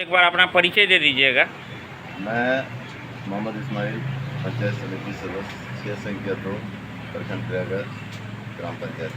एक बार अपना परिचय दे दीजिएगा। मैं मोहम्मद इस्माइल, पंचायत समिति सदस्य संख्या 2, प्रखंड प्रयागराज, ग्राम पंचायत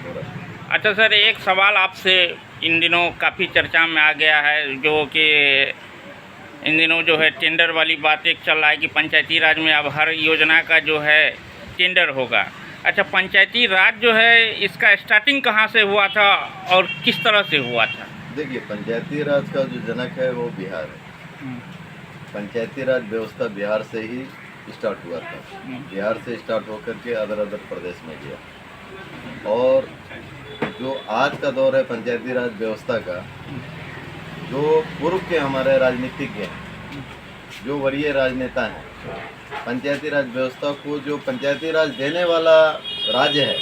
गोरा। अच्छा सर, एक सवाल आपसे इन दिनों काफ़ी चर्चा में आ गया है, जो कि इन दिनों जो है टेंडर वाली बात एक चल रहा है कि पंचायती राज में अब हर योजना का जो है टेंडर होगा। अच्छा, पंचायती राज जो है इसका स्टार्टिंग कहाँ से हुआ था और किस तरह से हुआ था? देखिए, पंचायती राज का जो जनक है वो बिहार है। पंचायती राज व्यवस्था बिहार से ही स्टार्ट हुआ था। बिहार से स्टार्ट होकर के अदर प्रदेश में गया। और जो आज का दौर है पंचायती राज व्यवस्था का, जो पूर्व के हमारे राजनीतिज्ञ हैं, जो वरीय राजनेता हैं, पंचायती राज व्यवस्था को, जो पंचायती राज देने वाला राज्य है,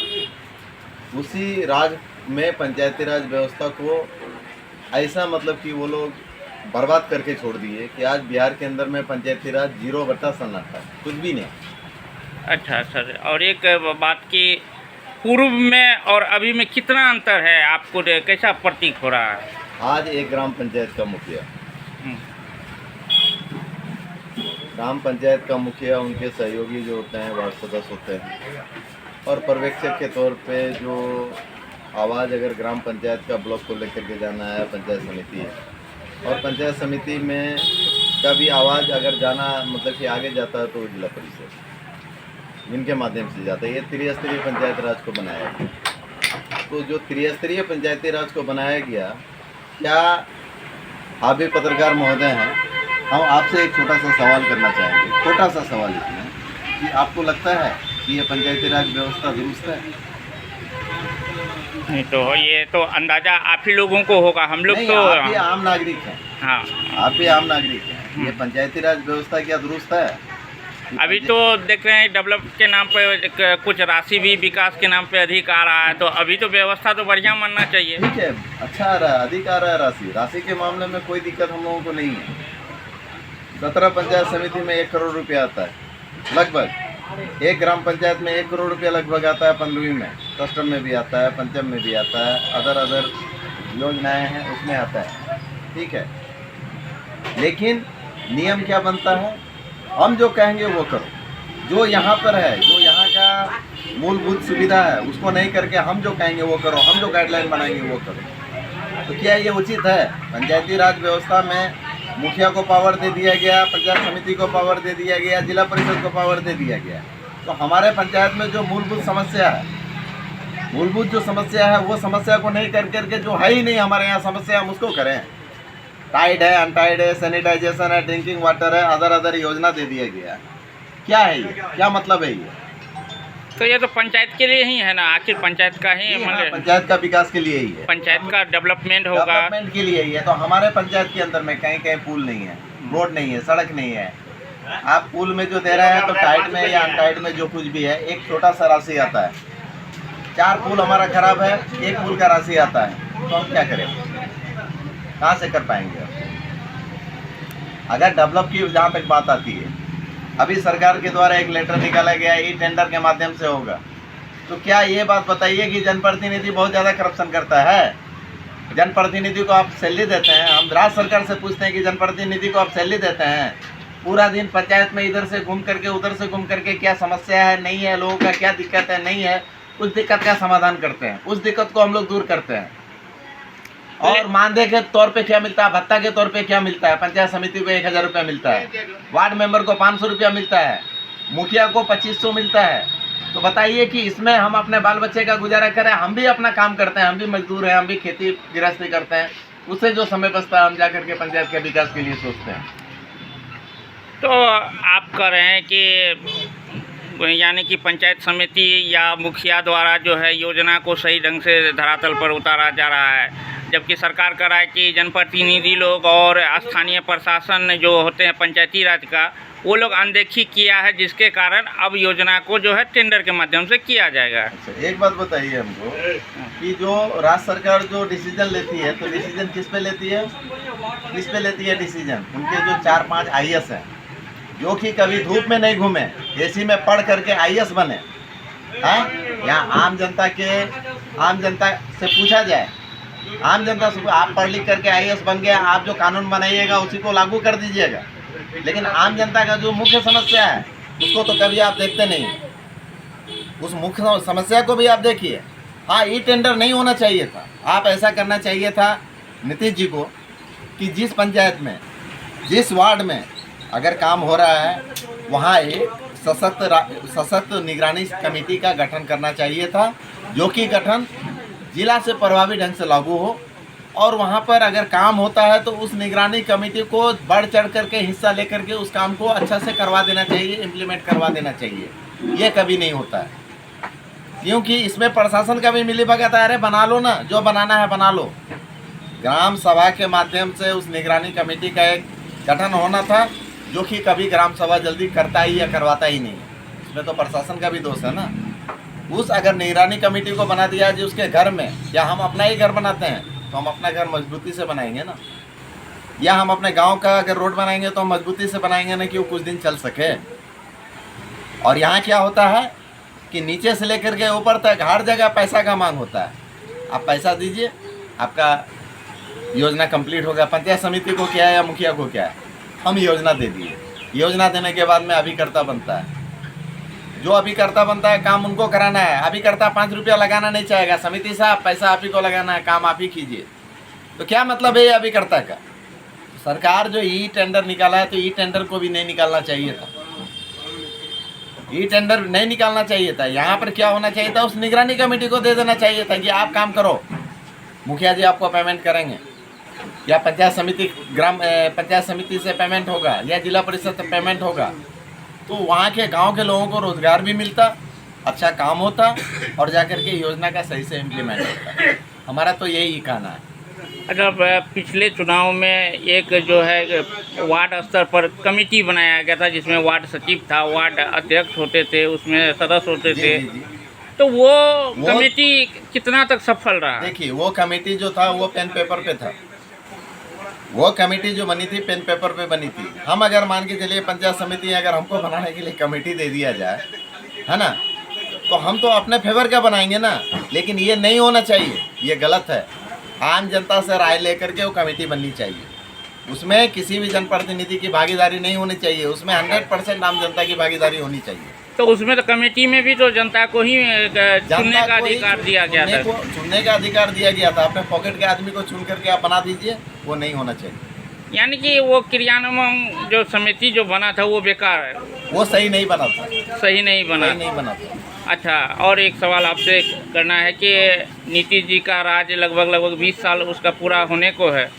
उसी राज में पंचायती राज व्यवस्था को ऐसा मतलब कि वो लोग बर्बाद करके छोड़ दिए कि आज बिहार के अंदर में पंचायती राज 0/सन्नाटा, कुछ भी नहीं। अच्छा सर, और एक बात की पूर्व में और अभी में कितना अंतर है, आपको कैसा प्रतीक हो रहा है? आज एक ग्राम पंचायत का मुखिया, ग्राम पंचायत का मुखिया, उनके सहयोगी जो होते हैं वार्ड सदस्य होते हैं, और पर्यवेक्षक के तौर पे जो आवाज़ अगर ग्राम पंचायत का ब्लॉक को लेकर के जाना है, पंचायत समिति है, और पंचायत समिति में का भी आवाज़ अगर जाना मतलब कि आगे जाता है तो जिला परिषद, जिनके माध्यम से जाता है। ये त्रिस्तरीय पंचायत राज को बनाया गया। तो जो त्रिस्तरीय पंचायती राज को बनाया गया, क्या आप भी पत्रकार महोदय हैं, हम आपसे एक छोटा सा सवाल करना चाहेंगे। छोटा सा सवाल इसमें कि आपको लगता है कि ये पंचायती राज व्यवस्था दुरुस्त है? नहीं, तो ये तो अंदाज़ा आप ही लोगों को होगा, हम लोग तो आप ही आम नागरिक हैं। हाँ, आप ही आम नागरिक हैं। ये पंचायती राज व्यवस्था क्या दुरुस्त है? अभी तो देख रहे हैं डेवलप के नाम पे कुछ राशि भी विकास के नाम पे अधिक आ रहा है, तो अभी तो व्यवस्था तो बढ़िया मानना चाहिए। ठीक है, अच्छा आ रहा है, अधिक आ रहा है राशि के मामले में कोई दिक्कत हम लोगों को नहीं है। 17 पंचायत समिति में 1 करोड़ रुपया आता है लगभग। एक ग्राम पंचायत में 1 करोड़ रुपया लगभग आता है 15वीं में, कस्टम में भी आता है, पंचम में भी आता है, अदर योजनाएं हैं उसमें आता है। ठीक है, लेकिन नियम क्या बनता है? हम जो कहेंगे वो करो। जो यहाँ पर है, जो यहाँ का मूलभूत सुविधा है, उसको नहीं करके हम जो कहेंगे वो करो, हम जो गाइडलाइन बनाएंगे वो करो। तो क्या ये उचित है? पंचायती राज व्यवस्था में मुखिया को पावर दे दिया गया, पंचायत समिति को पावर दे दिया गया, जिला परिषद को पावर दे दिया गया। तो हमारे पंचायत में जो मूलभूत समस्या है, वो समस्या को नहीं कर करके, जो है ही नहीं हमारे यहाँ समस्या, हम उसको करें। टाइड है, अनटाइड है, सैनिटाइजेशन है, ड्रिंकिंग वाटर है, अदर योजना दे दिया गया। क्या है ये? क्या मतलब है ये? तो ये तो पंचायत के लिए ही है ना, आखिर पंचायत का ही मतलब पंचायत का विकास के लिए ही है, पंचायत का डेवलपमेंट होगा, डेवलपमेंट के लिए ही है। तो हमारे पंचायत के अंदर में कहीं कहीं पुल नहीं है, रोड नहीं है, सड़क नहीं है। आप पुल में जो दे रहे हैं तो टाइड में या अनटाइड में जो कुछ भी है, एक छोटा सा राशि आता है। 4 पुल हमारा खराब है, 1 पुल का राशि आता है, तो हम क्या करें? कहाँ से कर पाएंगे? अगर डेवलप की जहाँ तक बात आती है, अभी सरकार के द्वारा एक लेटर निकाला गया है, टेंडर के माध्यम से होगा। तो क्या ये बात बताइए कि जनप्रतिनिधि बहुत ज़्यादा करप्शन करता है? जनप्रतिनिधि को आप सैलरी देते हैं, हम राज्य सरकार से पूछते हैं कि जनप्रतिनिधि को आप सैलरी देते हैं, पूरा दिन पंचायत में इधर से घूम करके उधर से घूम करके क्या समस्या है, नहीं है, लोगों का क्या दिक्कत है, नहीं है, उस दिक्कत का समाधान करते हैं, उस दिक्कत को हम लोग दूर करते हैं। और मानदेय के तौर पे क्या मिलता है, भत्ता के तौर पे क्या मिलता है? पंचायत समिति को 1000 रुपया मिलता है, वार्ड मेंबर को 500 रुपया मिलता है, मुखिया को 2500 मिलता है। तो बताइए कि इसमें हम अपने बाल बच्चे का गुजारा करें? हम भी अपना काम करते हैं, हम भी मजदूर हैं, हम भी खेती गृहस्थी करते हैं, उससे जो समय बचता है हम जा करके पंचायत के विकास के लिए सोचते हैं। तो आप कह रहे हैं कि यानी कि पंचायत समिति या मुखिया द्वारा जो है योजना को सही ढंग से धरातल पर उतारा जा रहा है, जबकि सरकार कह रहा है कि जनप्रतिनिधि लोग और स्थानीय प्रशासन जो होते हैं पंचायती राज का, वो लोग अनदेखी किया है, जिसके कारण अब योजना को जो है टेंडर के माध्यम से किया जाएगा। अच्छा, एक बात बताइए हमको कि जो राज्य सरकार जो डिसीजन लेती है, तो डिसीजन किस पे लेती है? किस पे लेती है डिसीजन? उनके जो 4-5 IAS हैं, जो कि कभी धूप में नहीं घूमे, AC में पढ़ करके IAS बने हैं। यहाँ आम जनता से पूछा जाए आम जनता से आप पढ़ लिख करके IAS बन गया, आप जो कानून बनाइएगा उसी को लागू कर दीजिएगा, लेकिन आम जनता का जो मुख्य समस्या है उसको तो कभी आप देखते नहीं। उस मुख्य समस्या को भी आप देखिए। हाँ, ई टेंडर नहीं होना चाहिए था। आप ऐसा करना चाहिए था नीतीश जी को कि जिस पंचायत में, जिस वार्ड में अगर काम हो रहा है वहाँ एक सशक्त निगरानी कमेटी का गठन करना चाहिए था, जो कि गठन जिला से प्रभावी ढंग से लागू हो, और वहाँ पर अगर काम होता है तो उस निगरानी कमेटी को बढ़ चढ़ करके हिस्सा लेकर के उस काम को अच्छा से करवा देना चाहिए, इम्प्लीमेंट करवा देना चाहिए। ये कभी नहीं होता है, क्योंकि इसमें प्रशासन का भी मिलीभगत है। अरे बना लो ना, जो बनाना है बना लो। ग्राम सभा के माध्यम से उस निगरानी कमेटी का एक गठन होना था, जो कि कभी ग्राम सभा जल्दी करता ही या करवाता ही नहीं है। इसमें तो प्रशासन का भी दोष है ना। उस अगर निगरानी कमेटी को बना दिया जी उसके घर में, या हम अपना ही घर बनाते हैं तो हम अपना घर मजबूती से बनाएंगे ना, या हम अपने गांव का अगर रोड बनाएंगे तो हम मजबूती से बनाएंगे ना कि वो कुछ दिन चल सके। और यहाँ क्या होता है कि नीचे से लेकर के ऊपर तक हर जगह पैसा का मांग होता है। आप पैसा दीजिए, आपका योजना कंप्लीट होगा। पंचायत समिति को क्या है या मुखिया को क्या है, हम योजना दे दिए। योजना देने के बाद में अभिकर्ता बनता है। जो अभिकर्ता बनता है काम उनको कराना है। अभिकर्ता 5 रुपया लगाना नहीं चाहेगा, समिति साहब पैसा आप ही को लगाना है, काम आप ही कीजिए। तो क्या मतलब है ये अभिकर्ता का? सरकार जो ई टेंडर निकाला है तो ई टेंडर को भी नहीं निकालना चाहिए था। ई टेंडर नहीं निकालना चाहिए था। यहाँ पर क्या होना चाहिए था, उस निगरानी कमेटी को दे देना चाहिए था कि आप काम करो, मुखिया जी आपको पेमेंट करेंगे, या पंचायत समिति से पेमेंट होगा, या जिला परिषद से पेमेंट होगा। तो वहाँ के गांव के लोगों को रोजगार भी मिलता, अच्छा काम होता, और जाकर के योजना का सही से इम्प्लीमेंट होता। हमारा तो यही कहना है। अच्छा, पिछले चुनाव में एक जो है वार्ड स्तर पर कमेटी बनाया गया था, जिसमें वार्ड सचिव था, वार्ड अध्यक्ष होते थे, उसमें सदस्य होते थे। जी। तो वो कमेटी कितना तक सफल रहा? देखिए, वो कमेटी जो था वो पेन पेपर पे था। वो कमेटी जो बनी थी पेन पेपर पे बनी थी। हम अगर मान के चलिए पंचायत समिति अगर हमको बनाने के लिए कमेटी दे दिया जाए, है ना, तो हम तो अपने फेवर का बनाएंगे ना। लेकिन ये नहीं होना चाहिए, ये गलत है। आम जनता से राय लेकर के वो कमेटी बननी चाहिए। उसमें किसी भी जनप्रतिनिधि की भागीदारी नहीं होनी चाहिए, उसमें 100% आम जनता की भागीदारी होनी चाहिए। तो उसमें तो कमेटी में भी तो जनता को ही चुनने का अधिकार दिया गया था। चुनने का अधिकार दिया गया था। अपने पॉकेट के आदमी को चुन करके आप बना दीजिए, वो नहीं होना चाहिए। यानी कि वो क्रियान्वयन जो समिति जो बना था वो बेकार है, वो सही नहीं बना था। सही नहीं बना था। अच्छा, और एक सवाल आपसे करना है कि नीतीश जी का राज लगभग 20 साल उसका पूरा होने को है,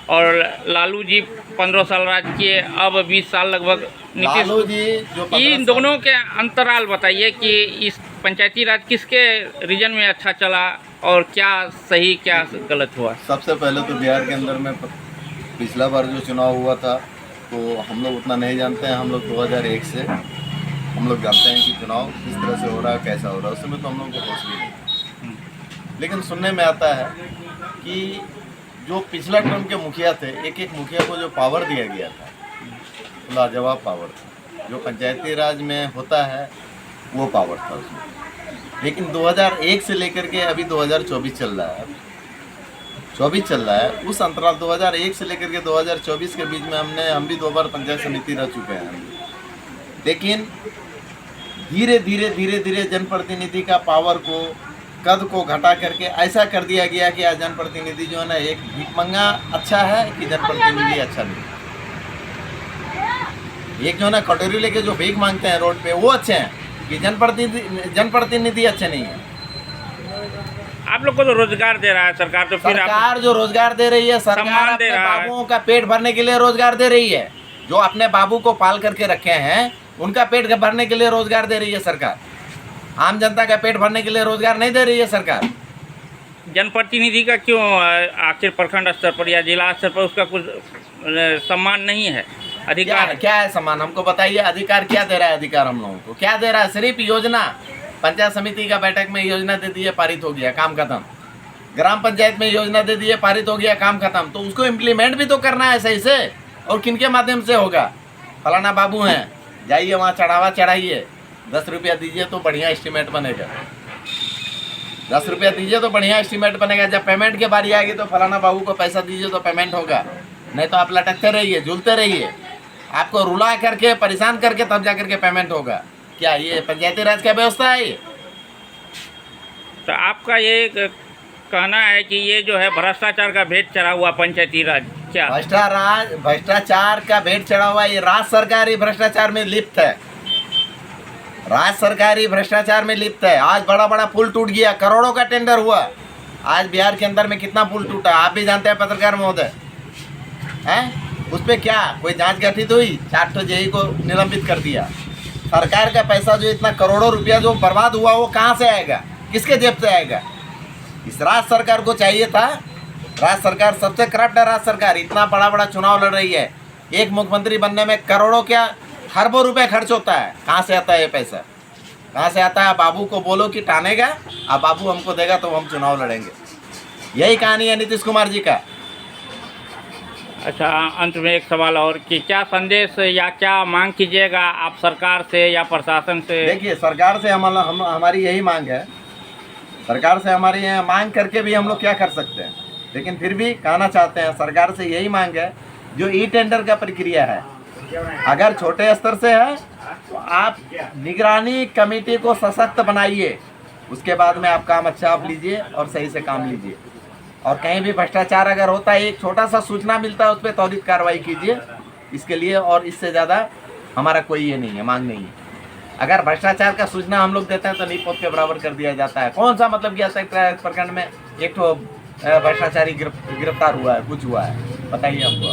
और लालू जी 15 साल राज किए, अब 20 साल लगभग नीतीश जी जो इन दोनों के अंतराल बताइए कि इस पंचायती राज किसके रीजन में अच्छा चला और क्या सही क्या गलत हुआ? सबसे पहले तो बिहार के अंदर में पिछला बार जो चुनाव हुआ था तो हम लोग उतना नहीं जानते हैं। हम लोग 2001 से हम लोग जानते हैं कि चुनाव किस तरह से हो रहा है, कैसा हो रहा है। उस समय तो हम लोगों को होश भी नहीं, लेकिन सुनने में आता है कि जो पिछला टर्म के मुखिया थे, एक मुखिया को जो पावर दिया गया था, लाजवाब पावर था। जो पंचायती राज में होता है वो पावर था उसमें। लेकिन 2001 से लेकर के अभी 2024 चल रहा है, 24 चल रहा है। उस अंतराल 2001 से लेकर के 2024 के बीच में हम भी 2 बार पंचायत समिति रह चुके हैं। लेकिन धीरे धीरे जनप्रतिनिधि का पावर को, कद को घटा करके ऐसा कर दिया गया कि आज जनप्रतिनिधि जो है ना, एक भिखमंगा अच्छा है कि जनप्रतिनिधि अच्छा नहीं। एक जो है ना कटोरी लेके जो भीख मांगते हैं रोड पे, वो अच्छे हैं कि जनप्रतिनिधि अच्छे नहीं है। आप लोग को तो रोजगार दे रहा है सरकार, तो फिर सरकार जो रोजगार दे रही है, सरकार अपने बाबुओं का पेट भरने के लिए रोजगार दे रही है। जो अपने बाबू को पाल करके रखे हैं उनका पेट भरने के लिए रोजगार दे रही है सरकार। आम जनता का पेट भरने के लिए रोजगार नहीं दे रही है सरकार। जनप्रतिनिधि का क्यों आखिर प्रखंड स्तर पर या जिला स्तर पर उसका कुछ सम्मान नहीं है, अधिकार क्या है सम्मान? हमको बताइए, अधिकार क्या दे रहा है? अधिकार हम लोगों को क्या दे रहा है? सिर्फ योजना। पंचायत समिति का बैठक में योजना दे दी है, पारित हो गया, काम खत्म। ग्राम पंचायत में योजना दे दी है, पारित हो गया, काम खत्म। तो उसको इम्प्लीमेंट भी तो करना है सही से। और किनके माध्यम से होगा? फलाना बाबू हैं, जाइए वहाँ चढ़ावा चढ़ाइए, 10 रुपया दीजिए तो बढ़िया एस्टीमेट बनेगा। 10 रुपया दीजिए तो बढ़िया एस्टीमेट बनेगा। जब पेमेंट की बारी आएगी तो फलाना बाबू को पैसा दीजिए तो पेमेंट होगा, नहीं तो आप लटकते रहिए, झूलते रहिए, आपको रुला करके परेशान करके तब जा करके पेमेंट होगा। क्या ये पंचायती राज का व्यवस्था है ये? तो आपका ये कहना है कि ये जो है भ्रष्टाचार का भेंट चढ़ा हुआ पंचायती राज, क्या भ्रष्टाचार का भेंट चढ़ा हुआ, ये राज्य सरकार ही भ्रष्टाचार में लिप्त है। राज्य सरकार ही भ्रष्टाचार में लिप्त है। आज बड़ा बड़ा पुल टूट गया, करोड़ों का टेंडर हुआ। आज बिहार के अंदर में कितना पुल टूटा आप भी जानते हैं पत्रकार महोदय, हैं? उस पर क्या कोई जांच गठित हुई? 4 जेई को निलंबित कर दिया। सरकार का पैसा जो इतना करोड़ों रुपया जो बर्बाद हुआ वो कहाँ से आएगा, किसके जेब से आएगा? इस राज्य सरकार को चाहिए था। राज्य सरकार सबसे करप्ट है। राज्य सरकार इतना बड़ा बड़ा चुनाव लड़ रही है, एक मुख्यमंत्री बनने में करोड़ों क्या खरबों रुपए खर्च होता है। कहाँ से आता है ये पैसा, कहाँ से आता है? बाबू को बोलो कि टानेगा, अब बाबू हमको देगा तो हम चुनाव लड़ेंगे। यही कहानी है नीतीश कुमार जी का। अच्छा, अंत में एक सवाल और कि क्या संदेश या क्या मांग कीजिएगा आप सरकार से या प्रशासन से? देखिए, सरकार से हमारी यही मांग है। सरकार से हमारी मांग करके भी हम लोग क्या कर सकते हैं, लेकिन फिर भी कहना चाहते हैं सरकार से यही मांग है, जो ई टेंडर का प्रक्रिया है अगर छोटे स्तर से है तो आप निगरानी कमेटी को सशक्त बनाइए, उसके बाद में आप काम अच्छा आप लीजिए और सही से काम लीजिए। और कहीं भी भ्रष्टाचार अगर होता है, एक छोटा सा सूचना मिलता है, उस पर त्वरित कार्रवाई कीजिए इसके लिए। और इससे ज़्यादा हमारा कोई ये नहीं है, मांग नहीं है। अगर भ्रष्टाचार का सूचना हम लोग देते हैं तो नीपोत के बराबर कर दिया जाता है। कौन सा मतलब कि सेक्टर प्रखंड में एक तो भ्रष्टाचारी गिरफ्तार हुआ है, कुछ हुआ है, बताइए हमको।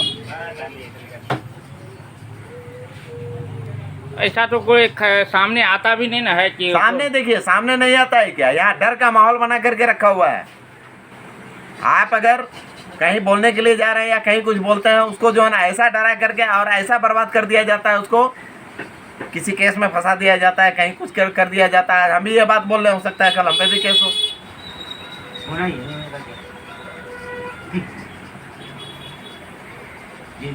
ऐसा तो कोई सामने आता भी नहीं ना है कि सामने देखिए, सामने नहीं आता है क्या? यहाँ डर का माहौल बना करके रखा हुआ है। आप अगर कहीं बोलने के लिए जा रहे हैं या कहीं कुछ बोलते हैं, उसको जो है ना ऐसा डरा करके और ऐसा बर्बाद कर दिया जाता है, उसको किसी केस में फंसा दिया जाता है, कहीं कुछ कर दिया जाता है। हम भी ये बात बोल रहे, हो सकता है कल हम पे भी केस हो।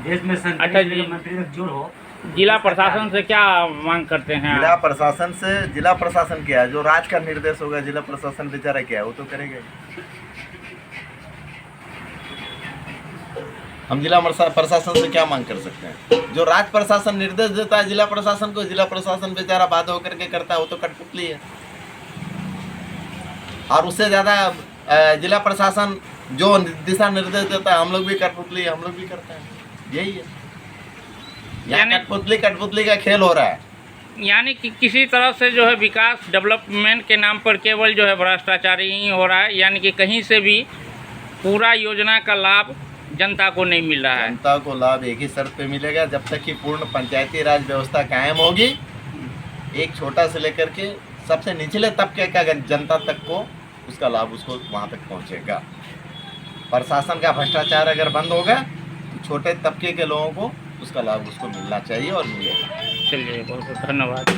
देश में मंत्री तक जोड़ हो। जिला प्रशासन से क्या मांग करते हैं? जिला प्रशासन क्या है, जो राज्य का निर्देश होगा, जिला प्रशासन बेचारा क्या है वो तो करेगा। हम जिला प्रशासन से क्या मांग कर सकते हैं? जो राज्य प्रशासन निर्देश देता है जिला प्रशासन को, जिला प्रशासन बेचारा बाध्य होकर के करता है, वो तो कठपुतली है। और उससे ज़्यादा जिला प्रशासन जो दिशा निर्देश देता है, हम लोग भी कठपुतली, हम लोग भी करते हैं। यही है, यहाँ कठपुतली का खेल हो रहा है। यानी कि किसी तरह से जो है विकास डेवलपमेंट के नाम पर केवल जो है भ्रष्टाचार ही हो रहा है, यानी कि कहीं से भी पूरा योजना का लाभ जनता को नहीं मिल रहा है। जनता को लाभ एक ही शर्त पे मिलेगा, जब तक कि पूर्ण पंचायती राज व्यवस्था कायम होगी। एक छोटा से लेकर के सबसे निचले तबके का जनता तक को उसका लाभ उसको वहाँ तक पहुँचेगा। प्रशासन का भ्रष्टाचार अगर बंद होगा तो छोटे तबके के लोगों को उसका लाभ उसको मिलना चाहिए और मिलेगा। चलिए, बहुत बहुत धन्यवाद।